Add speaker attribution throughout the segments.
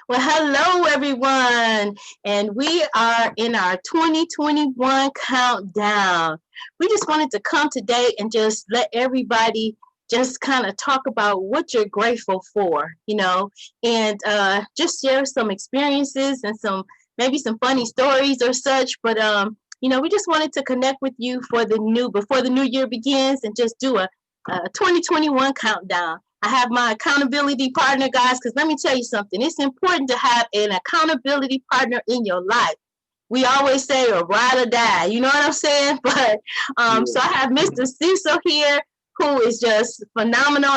Speaker 1: Well, hello everyone, and we are in our 2021 countdown. We just wanted to come today and just let everybody just kind of talk about what you're grateful for, and just share some experiences and some maybe some funny stories or such. But we just wanted to connect with you for the new before the new year begins and just do a 2021 countdown. I have my accountability partner, guys, because let me tell you something. It's important to have an accountability partner in your life. We always say a ride or die. You know what I'm saying? But so I have Mr. Cecil here, who is just phenomenal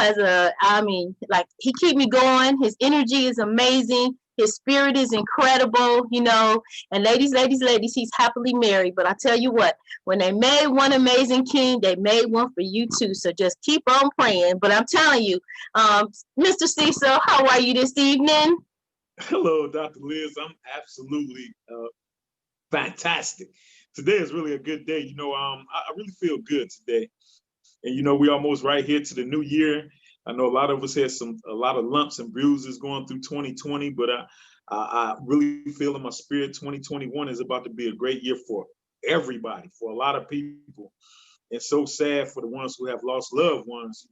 Speaker 1: like he keep me going. His energy is amazing. His spirit is incredible, And ladies, he's happily married. But I tell you what, when they made one amazing king, they made one for you too. So just keep on praying. But I'm telling you, Mr. Cecil, how are you this evening?
Speaker 2: Hello, Dr. Liz. I'm absolutely fantastic. Today is really a good day. I really feel good today. And, we almost right here to the new year. I know a lot of us had a lot of lumps and bruises going through 2020, but I really feel in my spirit 2021 is about to be a great year for everybody, for a lot of people. And so sad for the ones who have lost loved ones.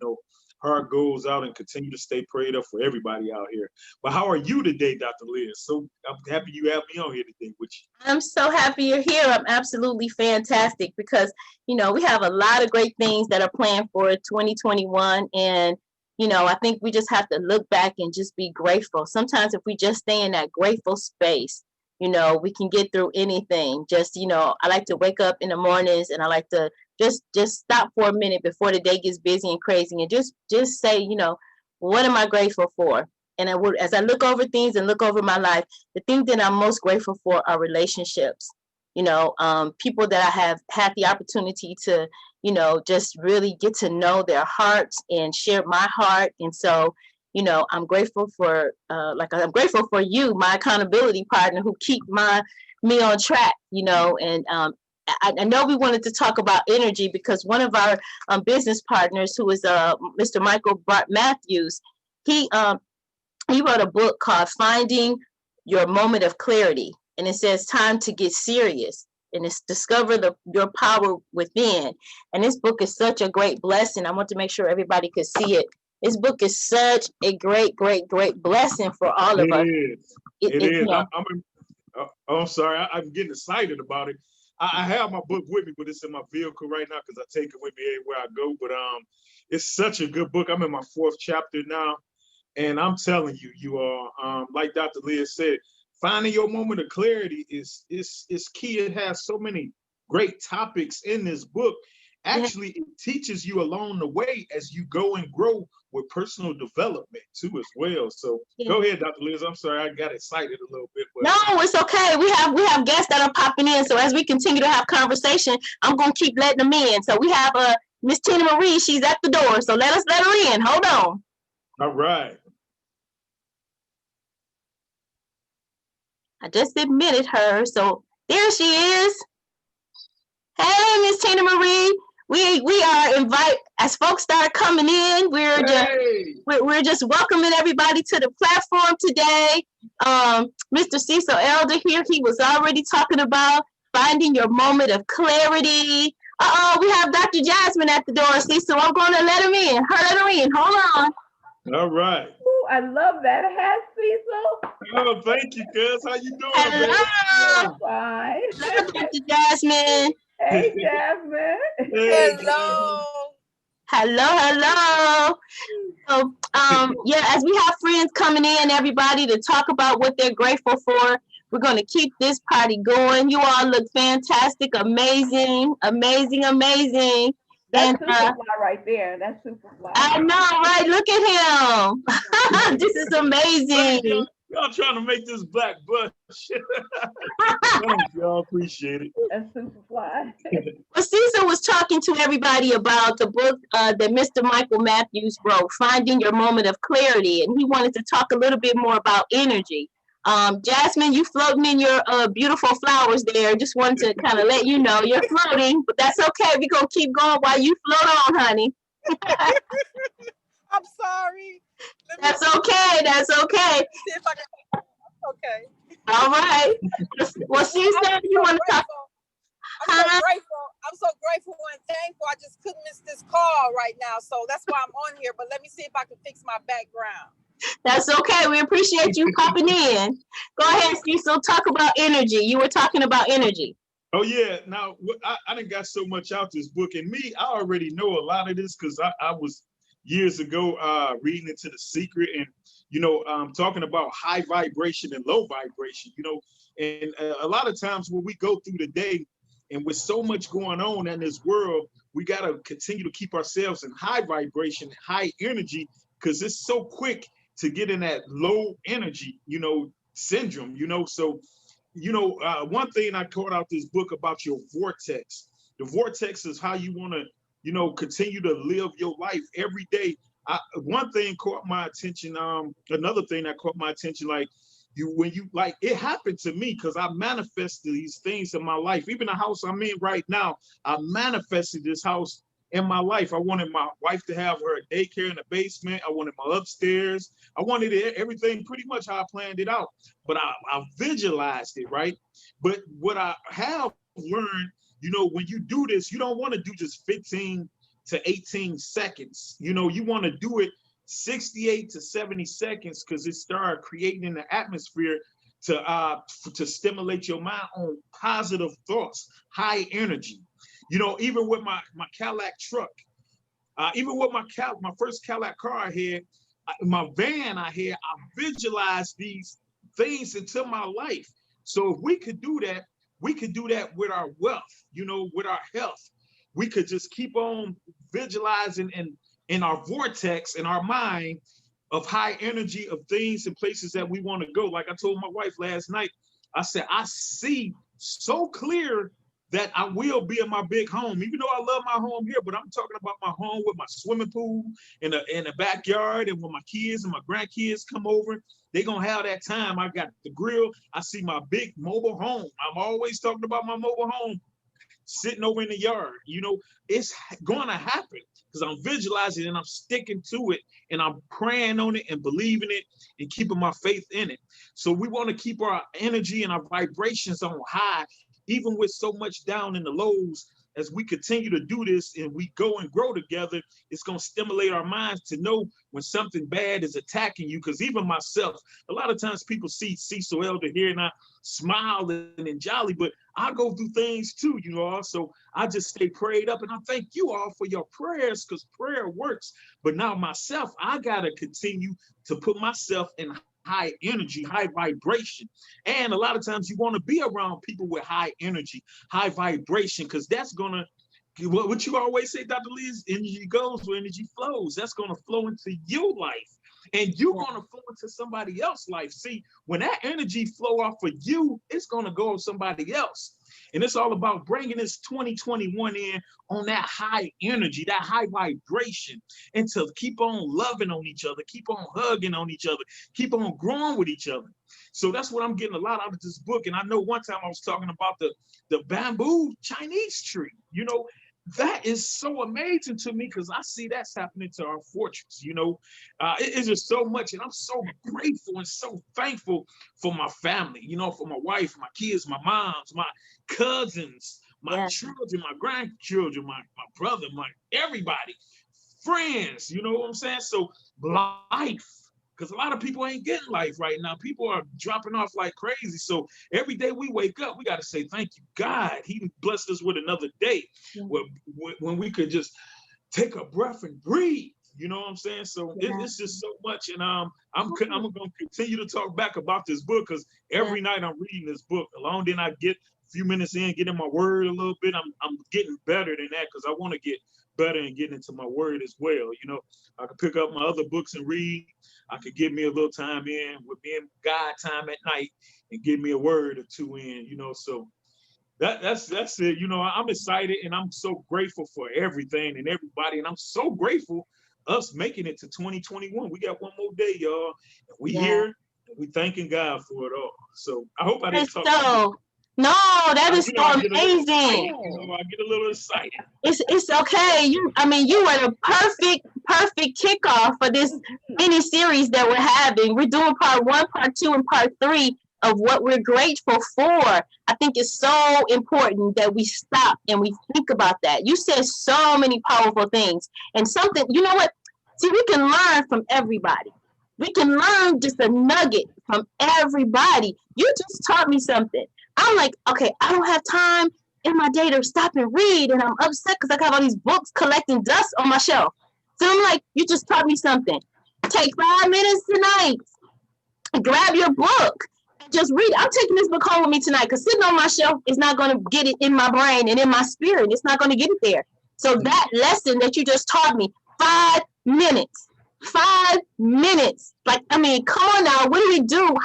Speaker 2: Heart goes out and continue to stay prayed up for everybody out here. But how are you today, Dr. Liz? So I'm happy you have me on here today with you.
Speaker 1: I'm so happy you're here. I'm absolutely fantastic because, we have a lot of great things that are planned for 2021. And, I think we just have to look back and just be grateful. Sometimes if we just stay in that grateful space, we can get through anything. Just, I like to wake up in the mornings and I like to just stop for a minute before the day gets busy and crazy and just say, what am I grateful for? And as I look over things and look over my life, the thing that I'm most grateful for are relationships. People that I have had the opportunity to, just really get to know their hearts and share my heart. And so, I'm grateful for, I'm grateful for you, my accountability partner, who keep me on track. And I know we wanted to talk about energy because one of our business partners, who is Mr. Michael Bart Matthews, he wrote a book called Finding Your Moment of Clarity. And it says time to get serious. And it's discover your power within. And this book is such a great blessing. I want to make sure everybody could see it. This book is such a great, great, great blessing for all of us.
Speaker 2: It is. I'm sorry. I'm getting excited about it. I have my book with me, but it's in my vehicle right now because I take it with me everywhere I go. But it's such a good book. I'm in my 4th chapter now. And I'm telling you, you are, like Dr. Liz said, finding your moment of clarity is key. It has so many great topics in this book. Actually, it teaches you along the way as you go and grow with personal development too as well. So go ahead, Dr. Liz. I'm sorry, I got excited a little bit.
Speaker 1: But... No, it's okay. We have guests that are popping in. So as we continue to have conversation, I'm gonna keep letting them in. So we have Miss Tina Marie. She's at the door. So let her in. Hold on.
Speaker 2: All right.
Speaker 1: I just admitted her, so there she is. Hey, Miss Tina Marie. We are invite as folks start coming in. We're just welcoming everybody to the platform today. Mr. Cecil Elder here. He was already talking about finding your moment of clarity. We have Dr. Jasmine at the door, Cecil. I'm going to let him in. Let her in. Hold on.
Speaker 2: All right.
Speaker 3: Ooh, I love that hat, Cecil.
Speaker 2: Oh, thank you, cuz. How you doing?
Speaker 1: Hello.
Speaker 3: Fine.
Speaker 1: Hello, Dr. Jasmine.
Speaker 3: Hey, Jasmine.
Speaker 2: Hey,
Speaker 4: hello.
Speaker 1: Hello. So, as we have friends coming in, everybody to talk about what they're grateful for, we're going to keep this party going. You all look fantastic, amazing.
Speaker 3: That's Superfly right there. That's Superfly.
Speaker 1: I know, right? Look at him. This is amazing.
Speaker 2: Y'all trying to make this black bush. Thanks, y'all. Appreciate it.
Speaker 3: That's Superfly.
Speaker 1: Well, Cecil was talking to everybody about the book that Mr. Michael Matthews wrote, Finding Your Moment of Clarity. And he wanted to talk a little bit more about energy. Jasmine, you floating in your beautiful flowers there. Just wanted to kind of let you know you're floating, but that's okay. We're going to keep going while you float on, honey.
Speaker 4: I'm sorry.
Speaker 1: That's okay. That's okay.
Speaker 4: See if I can. Okay.
Speaker 1: All right. Well, she said you want to talk.
Speaker 4: I'm so grateful and thankful. I just couldn't miss this call right now. So that's why I'm on here. But let me see if I can fix my background.
Speaker 1: That's okay. We appreciate you popping in. Go ahead, Cecil. Talk about energy. You were talking about energy.
Speaker 2: Oh yeah. Now I done got so much out this book, and me, I already know a lot of this because I was years ago reading into The Secret, and talking about high vibration and low vibration. And a lot of times when we go through the day, and with so much going on in this world, we got to continue to keep ourselves in high vibration, high energy, because it's so quick to get in that low energy, syndrome. So one thing I caught out this book about your vortex. The vortex is how you want to, continue to live your life every day. One thing caught my attention. Another thing that caught my attention, it happened to me because I manifested these things in my life. Even the house I'm in right now, I manifested this house in my life. I wanted my wife to have her daycare in the basement. I wanted my upstairs. I wanted everything pretty much how I planned it out. But I visualized it, right? But what I have learned, when you do this, you don't want to do just 15 to 18 seconds. You want to do it 68 to 70 seconds because it started creating an atmosphere to stimulate your mind on positive thoughts, high energy. Even with my Cadillac truck, even with my first Cadillac car I had, my van I had, I visualized these things into my life. So if we could do that, we could do that with our wealth, with our health. We could just keep on visualizing in our vortex, in our mind, of high energy, of things and places that we want to go. Like I told my wife last night, I said, I see so clear that I will be in my big home, even though I love my home here, but I'm talking about my home with my swimming pool in the backyard. And when my kids and my grandkids come over, they're going to have that time. I got the grill. I see my big mobile home. I'm always talking about my mobile home sitting over in the yard. It's going to happen because I'm visualizing and I'm sticking to it and I'm praying on it and believing it and keeping my faith in it. So we want to keep our energy and our vibrations on high, even with so much down in the lows. As we continue to do this and we go and grow together, it's going to stimulate our minds to know when something bad is attacking you. Because even myself, a lot of times people see Cecil Elder here and I smile and jolly, but I go through things too, So I just stay prayed up, and I thank you all for your prayers because prayer works. But now myself, I got to continue to put myself in high energy, high vibration. And a lot of times you want to be around people with high energy, high vibration, because that's going to, what you always say, Dr. Lee, is energy goes where energy flows. That's going to flow into your life. And you're going to flow into somebody else's life. See, when that energy flow off of you, it's going to go to somebody else. And it's all about bringing this 2021 in on that high energy, that high vibration, and to keep on loving on each other, keep on hugging on each other, keep on growing with each other. So that's what I'm getting a lot out of this book. And I know one time I was talking about the bamboo Chinese tree, that is so amazing to me because I see that's happening to our fortress. It's just so much. And I'm so grateful and so thankful for my family, for my wife, my kids, my moms, my cousins, my children, my grandchildren, my brother, my everybody, friends, you know what I'm saying? So life. Because a lot of people ain't getting life right now. People are dropping off like crazy. So every day we wake up, we got to say, thank you, God. He blessed us with another day when we could just take a breath and breathe. You know what I'm saying? So it's just so much. And I'm going to continue to talk back about this book because every night I'm reading this book. Along then I get a few minutes in, get in my word a little bit. I'm getting better than that because I want to get better and get into my word as well. I could pick up my other books and read. I could give me a little time in with being God time at night and give me a word or two in, so that's it. I'm excited and I'm so grateful for everything and everybody. And I'm so grateful us making it to 2021. We got one more day, y'all. And we here and we thanking God for it all. So I hope I didn't talk.
Speaker 1: No, that is
Speaker 2: You
Speaker 1: so
Speaker 2: know, I get a little excited.
Speaker 1: amazing.
Speaker 2: You know, I get a little excited.
Speaker 1: It's okay. You are the perfect kickoff for this mini series that we're having. We're doing part 1, part 2, and part 3 of what we're grateful for. I think it's so important that we stop and we think about that. You said so many powerful things, and something. You know what? See, we can learn from everybody. We can learn just a nugget from everybody. You just taught me something. I'm like, okay, I don't have time in my day to stop and read, and I'm upset because I got all these books collecting dust on my shelf. So I'm like, you just taught me something. Take 5 minutes tonight, grab your book, and just read. I'm taking this book home with me tonight because sitting on my shelf is not going to get it in my brain and in my spirit. It's not going to get it there. So that lesson that you just taught me, 5 minutes. 5 minutes. Like, I mean, come on now. What do we do?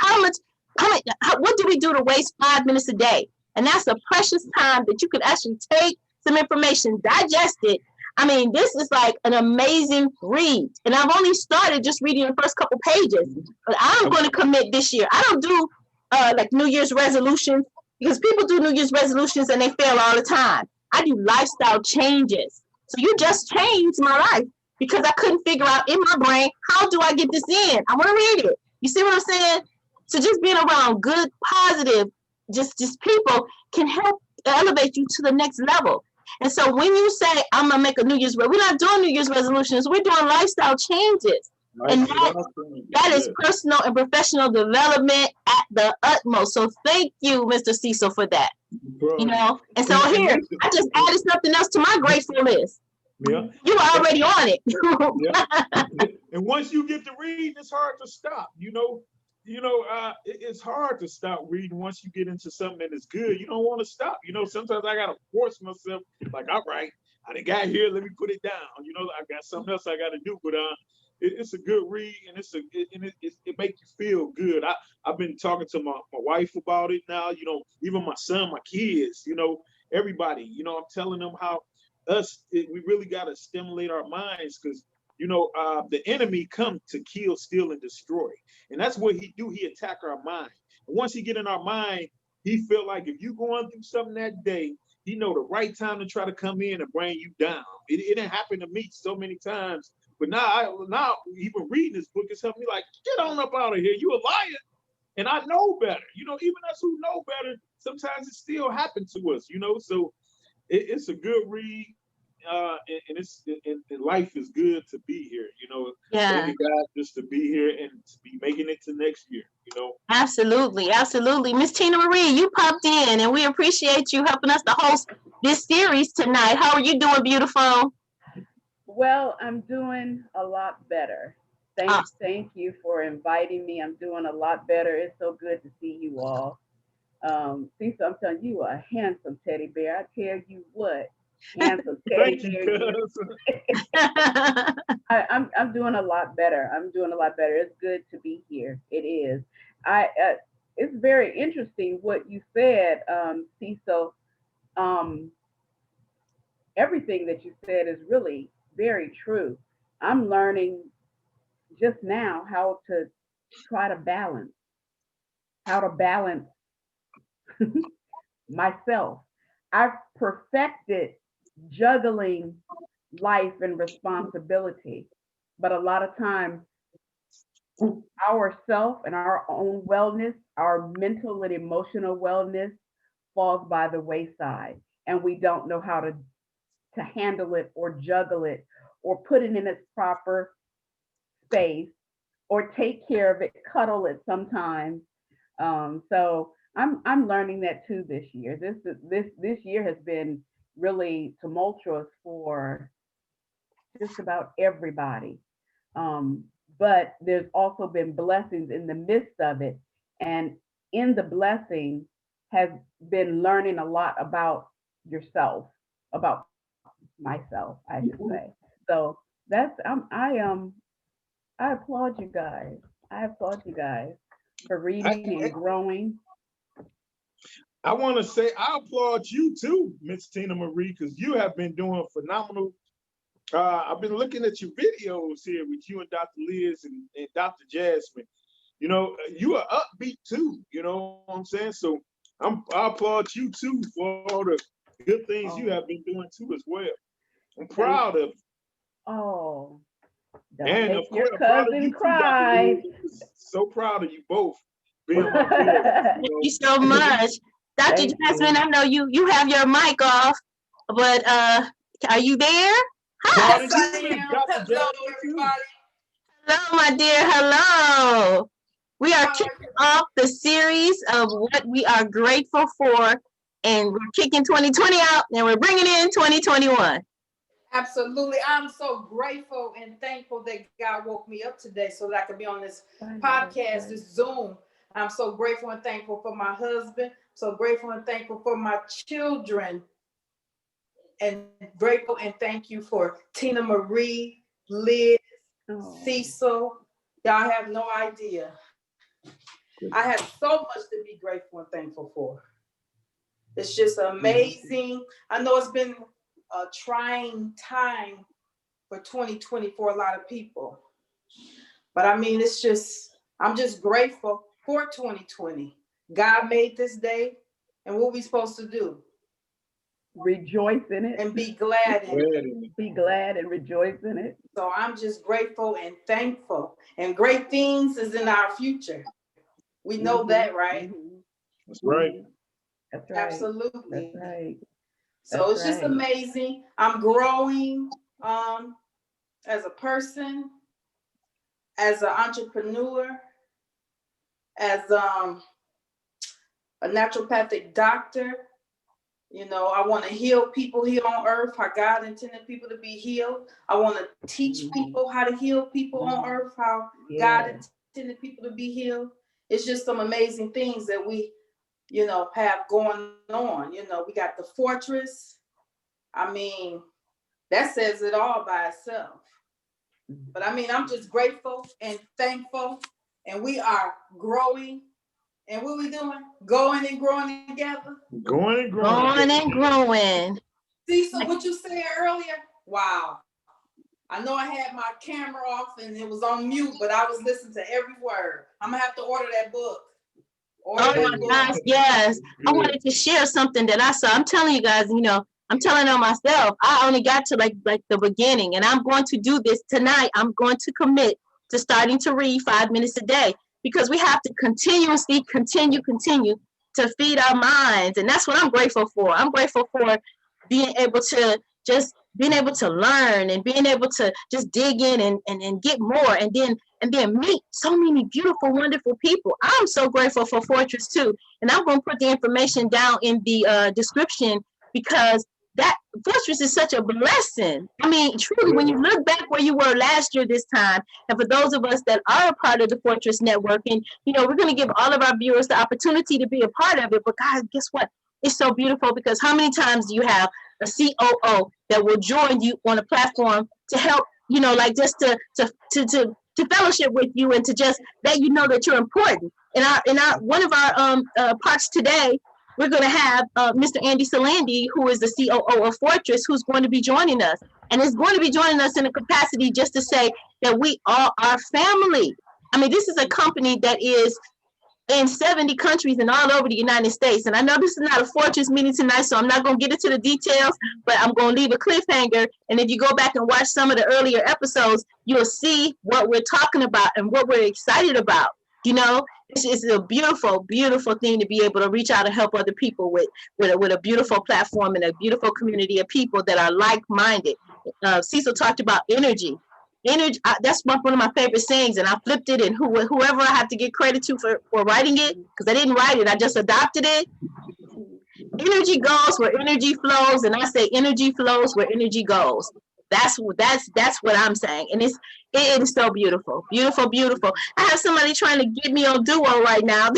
Speaker 1: What do we do to waste 5 minutes a day? And that's a precious time that you could actually take some information, digest it. I mean, this is like an amazing read. And I've only started just reading the first couple pages. But I'm going to commit this year. I don't do like New Year's resolutions because people do New Year's resolutions and they fail all the time. I do lifestyle changes. So you just changed my life because I couldn't figure out in my brain, how do I get this in? I want to read it. You see what I'm saying? So just being around good, positive, just people can help elevate you to the next level. And so when you say, I'm going to make a New Year's, we're not doing New Year's resolutions. We're doing lifestyle changes. And that is personal and professional development at the utmost. So thank you, Mr. Cecil, for that. You know, and so here, I just added something else to my grateful list.
Speaker 2: Yeah.
Speaker 1: You were already on it.
Speaker 2: Yeah. And once you get to read, it's hard to stop. It's hard to stop reading once you get into something that is good. You don't want to stop. Sometimes I gotta force myself, like, all right, I done got here, let me put it down. I got something else I gotta do. But it's a good read, and it makes you feel good. I've been talking to my wife about it now. Even my son, my kids. Everybody. I'm telling them how we really gotta stimulate our minds because. The enemy come to kill, steal, and destroy. And that's what he do. He attack our mind. And once he get in our mind, he feel like if you going through something that day, he know the right time to try to come in and bring you down. It didn't happen to me so many times. But now even reading this book is helping me like, get on up out of here. You a liar. And I know better. Even us who know better, sometimes it still happens to us, So it's a good read. And life is good to be here,
Speaker 1: Yeah.
Speaker 2: Thank God just to be here and to be making it to next year,
Speaker 1: Absolutely. Miss Tina Marie, you popped in and we appreciate you helping us to host this series tonight. How are you doing, beautiful?
Speaker 3: Well, I'm doing a lot better. Thank you for inviting me. I'm doing a lot better. It's so good to see you all. Cecil, I'm telling you, a handsome teddy bear. I tell you what. Handsome teddy bear. I'm doing a lot better. It's good to be here. It is. It's very interesting what you said, Cecil. Everything that you said is really very true. I'm learning just now how to try to balance, myself. I've perfected juggling life and responsibility, but a lot of times ourself and our own wellness, our mental and emotional wellness falls by the wayside, and we don't know how to handle it or juggle it or put it in its proper space or take care of it, cuddle it sometimes. So I'm learning that too this year. This year has been really tumultuous for just about everybody. But there's also been blessings in the midst of it. And in the blessing has been learning a lot about yourself, about myself, I should say. So I applaud you guys. For reading and growing.
Speaker 2: I want to say I applaud you too, Miss Tina Marie, because you have been doing phenomenal. I've been looking at your videos here with you and Dr. Liz and Dr. Jasmine. You are upbeat too, you know what I'm saying? So I applaud you too for all the good things you have been doing too as well. I'm proud of you.
Speaker 3: Oh, don't
Speaker 2: And
Speaker 3: make
Speaker 2: of
Speaker 3: your
Speaker 2: course, I'm proud of
Speaker 3: cousin
Speaker 2: you too,
Speaker 3: cry.
Speaker 2: Dr. Liz. So proud of you both being my boys.
Speaker 1: Thank you so much. Dr.
Speaker 3: Thank
Speaker 1: Jasmine,
Speaker 3: you.
Speaker 1: I know you have your mic off, but are you there? Hi.
Speaker 2: Morning,
Speaker 4: Yes, I
Speaker 2: evening,
Speaker 4: am.
Speaker 2: Dr.
Speaker 4: Hello,
Speaker 2: Jasmine too.
Speaker 4: everybody.
Speaker 1: Hello, my dear. Hello. We are
Speaker 4: How are
Speaker 1: kicking
Speaker 4: you?
Speaker 1: off the series of what we are grateful for, and we're kicking 2020 out, and we're bringing in 2021.
Speaker 4: Absolutely. I'm so grateful and thankful that God woke me up today so that I could be on this podcast, this Zoom. I'm so grateful and thankful for my husband. So grateful and thankful for my children. And grateful and thank you for Tina Marie, Liz, Cecil. Y'all have no idea. I have so much to be grateful and thankful for. It's just amazing. I know it's been a trying time for 2020 for a lot of people. But I mean, I'm just grateful for 2020. God made this day, and what we supposed to do?
Speaker 3: Rejoice in it.
Speaker 4: And be glad in it.
Speaker 3: Be glad and rejoice in it.
Speaker 4: So I'm just grateful and thankful. And great things is in our future. We know that, right?
Speaker 2: That's right.
Speaker 3: That's right.
Speaker 4: Absolutely.
Speaker 3: That's right.
Speaker 4: So it's just amazing. I'm growing as a person, as an entrepreneur, as a naturopathic doctor. You know, I want to heal people here on earth, how God intended people to be healed. I want to teach people how to heal people on earth, how God intended people to be healed. It's just some amazing things that we, you know, have going on. You know, we got the fortress. I mean, that says it all by itself. But I mean, I'm just grateful and thankful, and we are growing. And what we doing? Going and growing together.
Speaker 2: Going and growing.
Speaker 1: Going and growing.
Speaker 4: See, so what you said earlier? Wow. I know I had my camera off and it was on mute, but I was listening to every word. I'm gonna have to order that book.
Speaker 1: Oh my gosh, yes. I wanted to share something that I saw. I'm telling you guys, you know, I'm telling on myself. I only got to like the beginning, and I'm going to do this tonight. I'm going to commit to starting to read 5 minutes a day, because we have to continuously continue to feed our minds, and that's what I'm grateful for. I'm grateful for being able to learn and being able to just dig in and get more, and then meet so many beautiful, wonderful people. I'm so grateful for Fortress too. And I'm going to put the information down in the description, because that Fortress is such a blessing. I mean, truly, when you look back where you were last year this time, and for those of us that are a part of the Fortress Network, and, you know, we're going to give all of our viewers the opportunity to be a part of it. But guys, guess what? It's so beautiful, because how many times do you have a COO that will join you on a platform to help, you know, like just to fellowship with you, and to just let you know that you're important. In our one of our parts today, we're going to have Mr. Andy Salandi, who is the COO of Fortress, who's going to be joining us, and is going to be joining us in a capacity just to say that we all are family. I mean, this is a company that is in 70 countries and all over the United States. And I know this is not a Fortress meeting tonight, so I'm not going to get into the details, but I'm going to leave a cliffhanger. And if you go back and watch some of the earlier episodes, you'll see what we're talking about and what we're excited about. You know, it's a beautiful, beautiful thing to be able to reach out and help other people with a beautiful platform and a beautiful community of people that are like-minded. Cecil talked about energy. Energy, that's one of my favorite sayings, and I flipped it, and whoever I have to get credit to for writing it, because I didn't write it, I just adopted it. Energy goes where energy flows, and I say energy flows where energy goes. That's what I'm saying, and it is so beautiful, beautiful, beautiful. I have somebody trying to get me on Duo right now.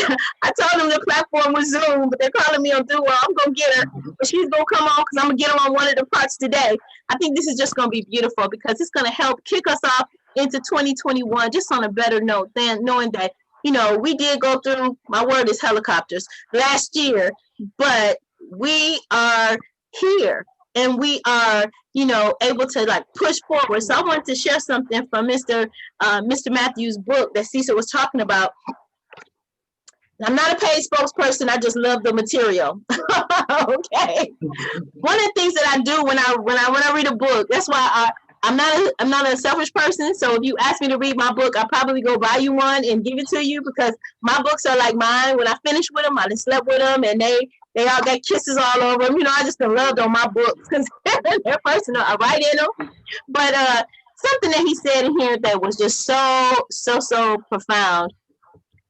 Speaker 1: I told them the platform was Zoom, but they're calling me on Duo. I'm gonna get her, but she's gonna come on because I'm gonna get her on one of the parts today. I think this is just gonna be beautiful, because it's gonna help kick us off into 2021 just on a better note, than knowing that, you know, we did go through, my word is helicopters, last year, but we are here, and we are, you know, able to like push forward. So I wanted to share something from Mr. Matthews' book that Cecil was talking about. I'm not a paid spokesperson. I just love the material. Okay. One of the things that I do when I read a book, that's why I'm not a selfish person. So if you ask me to read my book, I'll probably go buy you one and give it to you, because my books are like mine. When I finish with them, I just slept with them, and they all got kisses all over them. You know, I just loved on my books because they're personal. I write in them. But something that he said in here that was just so profound.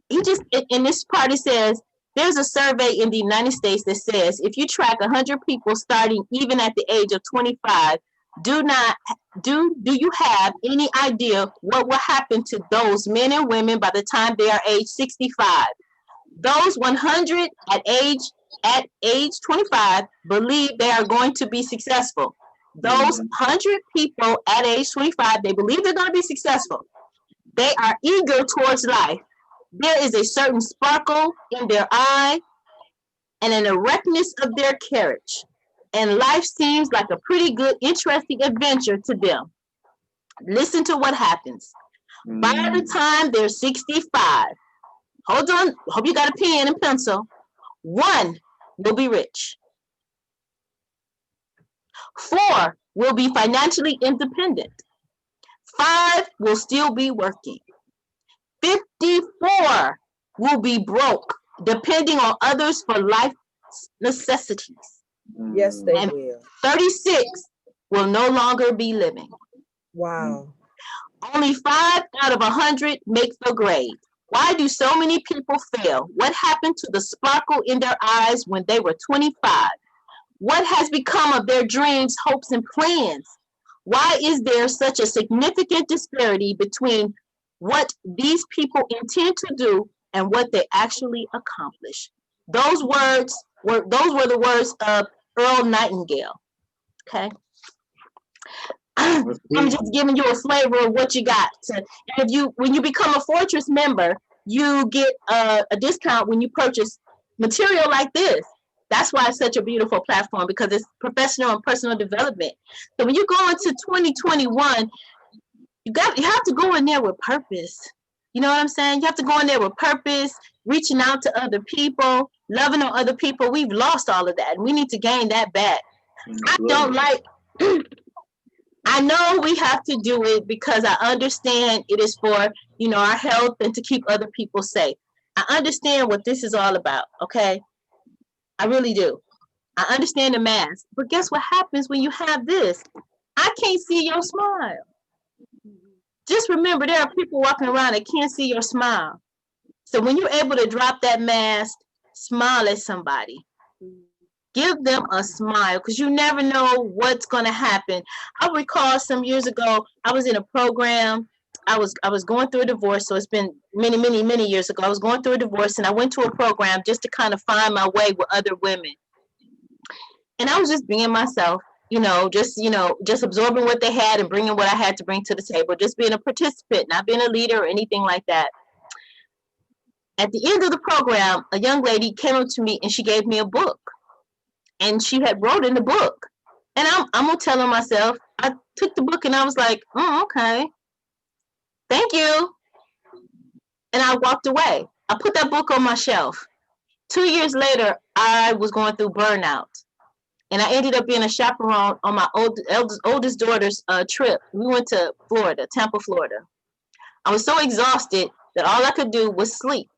Speaker 1: He just, in this part, it says, there's a survey in the United States that says if you track 100 people starting even at the age of 25, do you have any idea what will happen to those men and women by the time they are age 65? Those 100 at age 25 believe they are going to be successful. Those 100 people at age 25, they believe they're going to be successful. They are eager towards life. There is a certain sparkle in their eye and an erectness of their carriage. And life seems like a pretty good, interesting adventure to them. Listen to what happens. By the time they're 65, hold on, hope you got a pen and pencil. 1 will be rich. 4 will be financially independent. 5 will still be working. 54 will be broke, depending on others for life necessities.
Speaker 5: Yes, they
Speaker 1: and
Speaker 5: will.
Speaker 1: 36 will no longer be living.
Speaker 5: Wow.
Speaker 1: Only 5 out of 100 make the grade. Why do so many people fail? What happened to the sparkle in their eyes when they were 25? What has become of their dreams, hopes, and plans? Why is there such a significant disparity between what these people intend to do and what they actually accomplish? Those were the words of Earl Nightingale. Okay. I'm just giving you a flavor of what you got. And when you become a Fortress member, you get a discount when you purchase material like this. That's why it's such a beautiful platform, because it's professional and personal development. So when you go into 2021, you have to go in there with purpose. You know what I'm saying? You have to go in there with purpose, reaching out to other people, loving on other people. We've lost all of that, and we need to gain that back. I know we have to do it because I understand it is for, our health and to keep other people safe. I understand what this is all about, okay? I really do. I understand the mask. But guess what happens when you have this? I can't see your smile. Just remember, there are people walking around that can't see your smile. So when you're able to drop that mask, smile at somebody. Give them a smile, because you never know what's going to happen. I recall some years ago, I was in a program. I was going through a divorce, so it's been many years ago. I was going through a divorce, and I went to a program just to kind of find my way with other women. And I was just being myself, just absorbing what they had and bringing what I had to bring to the table, just being a participant, not being a leader or anything like that. At the end of the program, a young lady came up to me and she gave me a book. And she had wrote in the book. And I'm going to tell myself, I took the book and I was like, oh, okay. Thank you. And I walked away. I put that book on my shelf. 2 years later, I was going through burnout. And I ended up being a chaperone on my oldest daughter's trip. We went to Florida, Tampa, Florida. I was so exhausted that all I could do was sleep.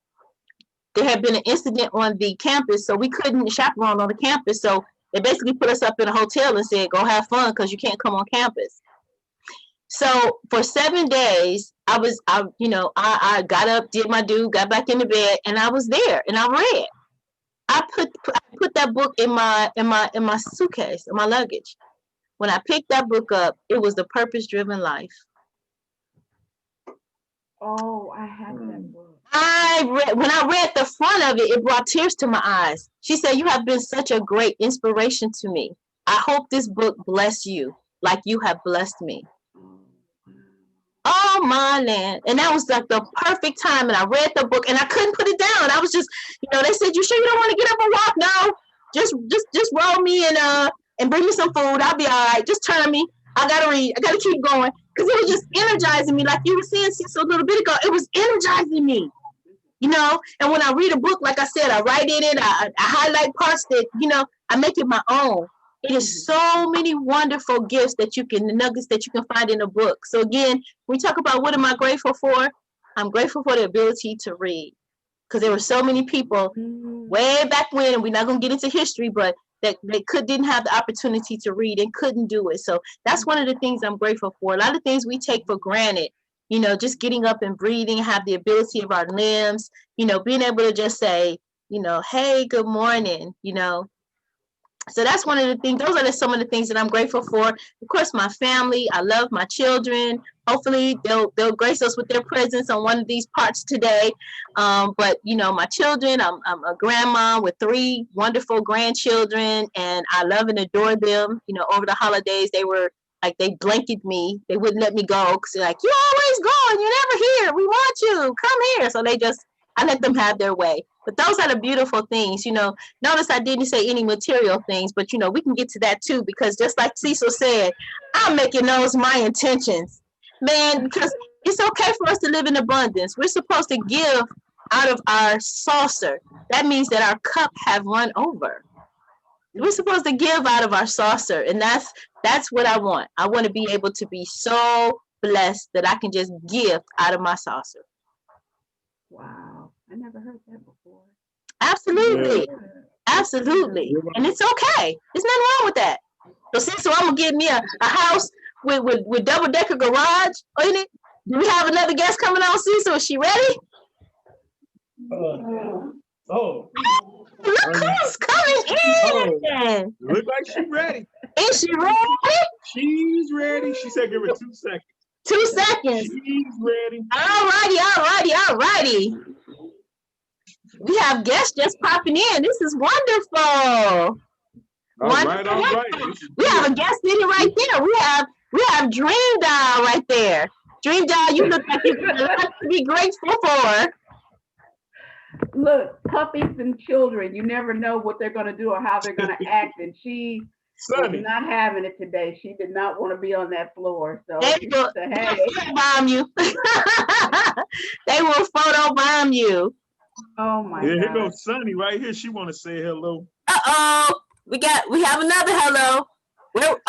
Speaker 1: There had been an incident on the campus, so we couldn't chaperone on the campus. So they basically put us up in a hotel and said, go have fun because you can't come on campus. So for 7 days, I got up, did my due, got back into bed, and I was there and I read. I put that book in my suitcase, in my luggage. When I picked that book up, it was The Purpose-Driven Life.
Speaker 3: Oh, I have that book.
Speaker 1: When I read the front of it, it brought tears to my eyes. She said, you have been such a great inspiration to me. I hope this book bless you like you have blessed me. Oh my land. And that was like the perfect time. And I read the book and I couldn't put it down. I was just, they said, you sure you don't want to get up and walk? No, just roll me and bring me some food. I'll be all right. Just turn me. I gotta read. I gotta keep going. Because it was just energizing me. Like you were saying, Cecil, a little bit ago, it was energizing me. you know. And when I read a book, like I said, I write in it, I highlight parts that, you know, I make it my own. It is so many wonderful gifts that you can, nuggets that you can find in a book. So again, we talk about what am I grateful for? I'm grateful for the ability to read, because there were so many people way back when, and we're not going to get into history, but that they didn't have the opportunity to read and couldn't do it. So that's one of the things I'm grateful for. A lot of things we take for granted, you know, just getting up and breathing, have the ability of our limbs, you know, being able to just say, you know, hey, good morning, you know. So that's one of the things. Those are some of the things that I'm grateful for. Of course, my family. I love my children. Hopefully, they'll grace us with their presence on one of these parts today. But you know, my children. I'm a grandma with 3 wonderful grandchildren, and I love and adore them. You know, over the holidays, they were like, they blanketed me. They wouldn't let me go because they're like, you always go and you're never here. We want you. Come here. So I let them have their way. But those are the beautiful things, you know. Notice I didn't say any material things, but, you know, we can get to that too, because just like Cecil said, I'm making those my intentions, man, because it's okay for us to live in abundance. We're supposed to give out of our saucer. That means that our cup have run over. We're supposed to give out of our saucer, and that's what I want. I want to be able to be so blessed that I can just give out of my saucer.
Speaker 3: Wow, I never heard that before.
Speaker 1: Absolutely. Yeah. Absolutely. And it's okay. There's nothing wrong with that. So I'm going to get me a house with double-decker garage in it. Do we have another guest coming on, Cecil? Is she ready? Look who's coming in.
Speaker 2: Look like she's ready.
Speaker 1: Is she ready?
Speaker 2: She's ready. She said give her 2 seconds.
Speaker 1: 2 seconds.
Speaker 2: She's ready.
Speaker 1: All righty. We have guests just popping in. This is wonderful.
Speaker 2: All right.
Speaker 1: We have a guest sitting right there. We have Dream Doll right there. Dream Doll, you look like you've got a lot to be grateful for.
Speaker 3: Look, puppies and children, you never know what they're going to do or how they're going to act. And she was not having it today. She did not want to be on that floor. So
Speaker 1: they will photobomb you. They will photobomb you.
Speaker 3: Oh my God.
Speaker 2: Here goes Sunny right here. She want to say hello.
Speaker 1: We have another hello.
Speaker 3: Look.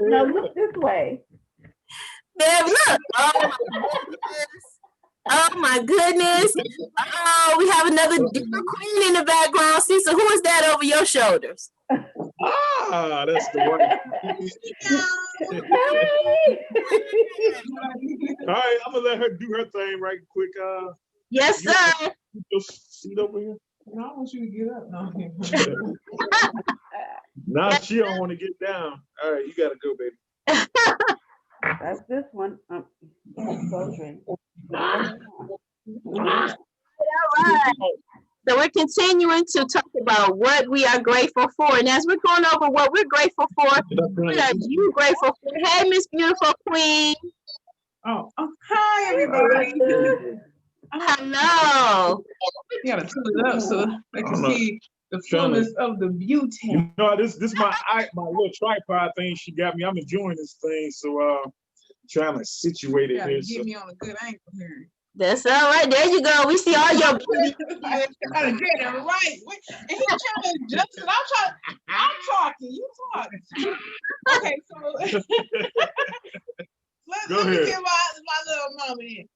Speaker 3: Now look this way.
Speaker 1: There, look. Oh my goodness. We have another queen in the background. Cecil, who is that over your shoulders?
Speaker 2: That's the one. All right, I'm gonna let her do her thing right quick.
Speaker 1: Yes, sir.
Speaker 2: Seat over here.
Speaker 4: No, I want you to get up. No.
Speaker 2: Now she don't want to get down. All right, you gotta go, baby.
Speaker 3: That's this one.
Speaker 1: All right. So we're continuing to talk about what we are grateful for. And as we're going over what we're grateful for, what are you grateful for? Hey, Miss Beautiful Queen.
Speaker 6: Oh, hi, everybody.
Speaker 1: Hello.
Speaker 6: You gotta turn it up so they can see the fullness of the beauty.
Speaker 2: You know, this my little tripod thing she got me. I'm enjoying this thing, so trying to situate it here.
Speaker 6: Get me on a good angle here.
Speaker 1: That's all right. There you go. We see all your beauty.
Speaker 6: I gotta get it right. And he's trying to adjust it. I'm talking. You talking. Okay, so let me get my little moment in.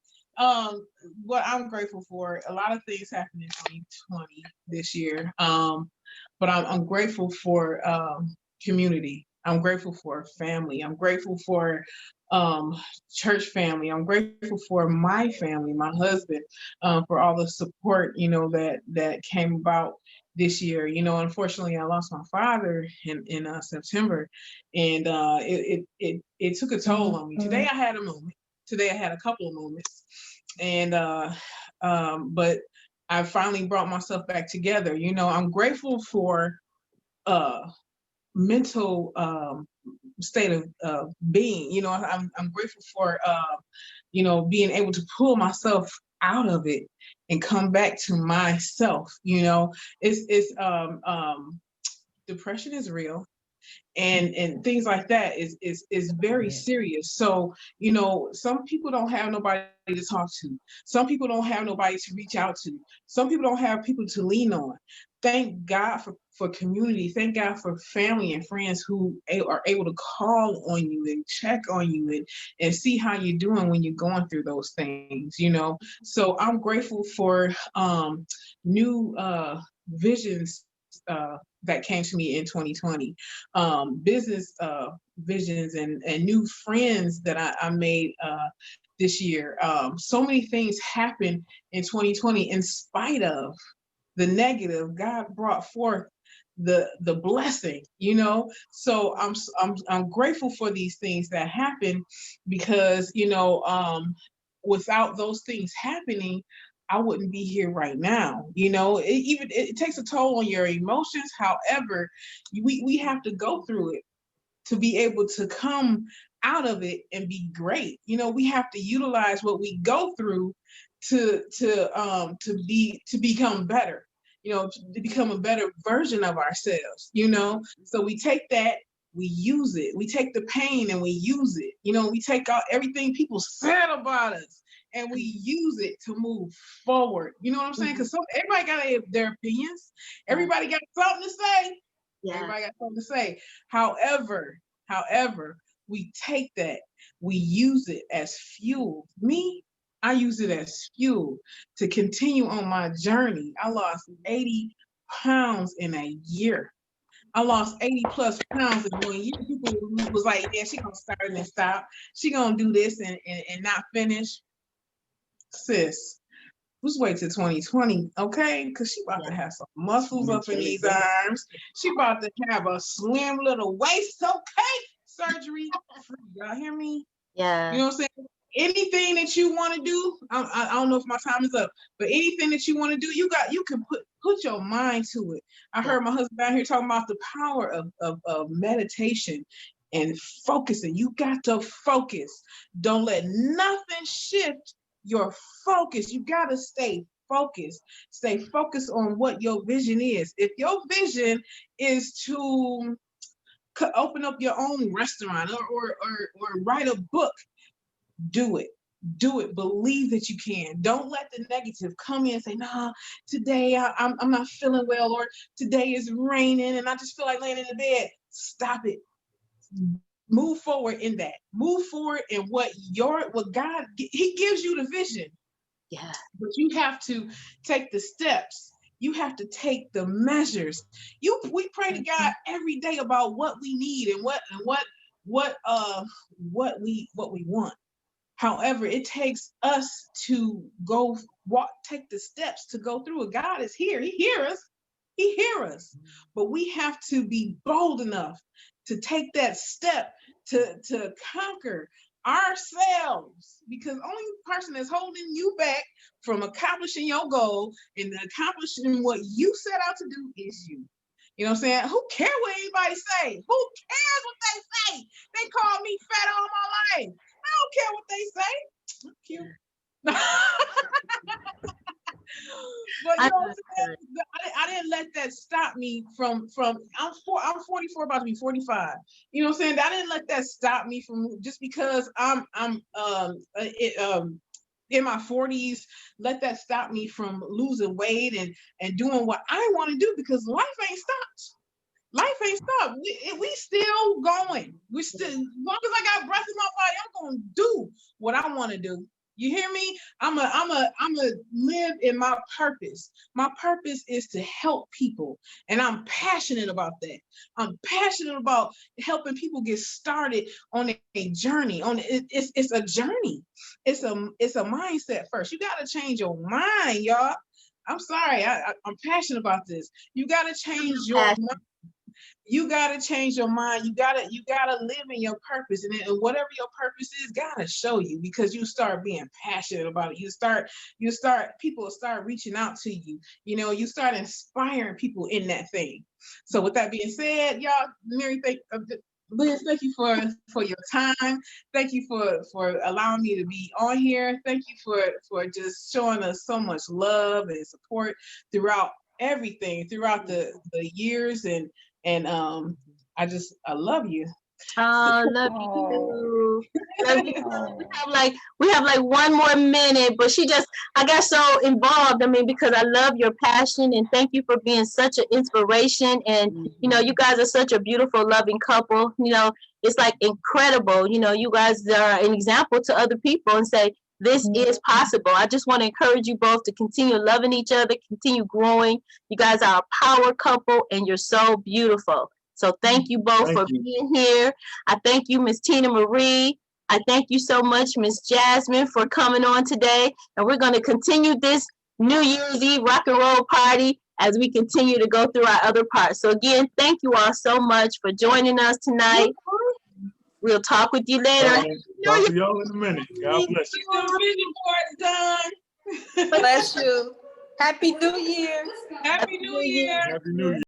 Speaker 6: What I'm grateful for, a lot of things happened in 2020 this year. But I'm grateful for community. I'm grateful for family. I'm grateful for church family. I'm grateful for my family, my husband, for all the support, that came about this year. Unfortunately, I lost my father in September, and it took a toll on me. Today I had a moment. Today I had a couple of moments, and but I finally brought myself back together. I'm grateful for mental state of being. I'm grateful for being able to pull myself out of it and come back to myself. It's depression is real. and things like that is very serious. So, you know, some people don't have nobody to talk to. Some people don't have nobody to reach out to. Some people don't have people to lean on. Thank God for community. Thank God for family and friends who are able to call on you and check on you and see how you're doing when you're going through those things, you know. So I'm grateful for new visions that came to me in 2020, business visions and new friends that I made this year. So many things happened in 2020 in spite of the negative. God brought forth the blessing, you know. So I'm grateful for these things that happen, because, you know, without those things happening, I wouldn't be here right now. You know, it takes a toll on your emotions. However, we have to go through it to be able to come out of it and be great. You know, we have to utilize what we go through to become better, you know, to become a better version of ourselves, you know. So we take that, we use it. We take the pain and we use it. You know, we take out everything people said about us and we use it to move forward. You know what I'm saying? Because everybody got their opinions. Everybody got something to say. Yeah. Everybody got something to say. However, we take that, we use it as fuel. Me, I use it as fuel to continue on my journey. I lost 80 pounds in a year. I lost 80 plus pounds in 1 year. People was like, yeah, she gonna start and stop. She gonna do this and not finish. Sis, let's wait till 2020, okay? Because she about to have some muscles up in these arms. She about to have a slim little waist, okay? Surgery free. Y'all hear me?
Speaker 1: Yeah.
Speaker 6: You know what I'm saying? Anything that you want to do, I don't know if my time is up, but anything that you want to do, you can put your mind to it. I heard my husband down here talking about the power of meditation and focusing. You got to focus. Don't let nothing shift your focus. You got to stay focused. Stay focused on what your vision is. If your vision is to open up your own restaurant or write a book, do it. Do it. Believe that you can. Don't let the negative come in and say, nah, today I'm not feeling well, or today is raining and I just feel like laying in the bed. Stop it. Move forward in that. Move forward in what God, he gives you the vision. Yeah. But you have to take the steps. You have to take the measures. We pray to God every day about what we need and what we want. However, it takes us to take the steps to go through it. God is here. He hears us. He hears us. But we have to be bold enough to take that step to conquer ourselves, because only person that's holding you back from accomplishing your goal and accomplishing what you set out to do is you. You know what I'm saying? Who cares what anybody say? Who cares what they say? They call me fat all my life. I don't care what they say. I'm cute. But you know what I'm saying? I didn't let that stop me from I'm 44, about to be 45. You know what I'm saying? I didn't let that stop me from, just because I'm in my 40s, let that stop me from losing weight and doing what I want to do, because life ain't stopped. Life ain't stopped. We still going. We still, as long as I got breath in my body, I'm gonna do what I want to do. You hear me? I'm a live in my purpose. My purpose is to help people, and I'm passionate about that. I'm passionate about helping people get started on a journey. It's a journey. It's a mindset first. You got to change your mind, y'all. I'm sorry. I'm passionate about this. You got to change your mind. You got to change your mind. You got to live in your purpose. And whatever your purpose is, God will show you, because you start being passionate about it. People will start reaching out to you. You know, you start inspiring people in that thing. So with that being said, y'all, Mary, Liz, thank you for your time. Thank you for allowing me to be on here. Thank you for just showing us so much love and support throughout everything, throughout the years and I love you.
Speaker 1: Oh, love
Speaker 3: Oh.
Speaker 1: you. Love you.
Speaker 3: Oh.
Speaker 1: We have like one more minute, but I got so involved. I mean, because I love your passion and thank you for being such an inspiration. And, you know, you guys are such a beautiful, loving couple. You know, it's like incredible. You know, you guys are an example to other people and say, this is possible. I just want to encourage you both to continue loving each other, continue growing. You guys are a power couple and you're so beautiful. So thank you both for being here. I thank you, Miss Tina Marie. I thank you so much, Miss Jasmine, for coming on today. And we're going to continue this New Year's Eve rock and roll party as we continue to go through our other parts. So again, thank you all so much for joining us tonight. We'll talk with you later.
Speaker 2: Talk to y'all in a minute. God bless you.
Speaker 6: The vision board is done.
Speaker 4: Bless you. Happy New Year.
Speaker 6: Happy New Year.
Speaker 2: Happy New Year.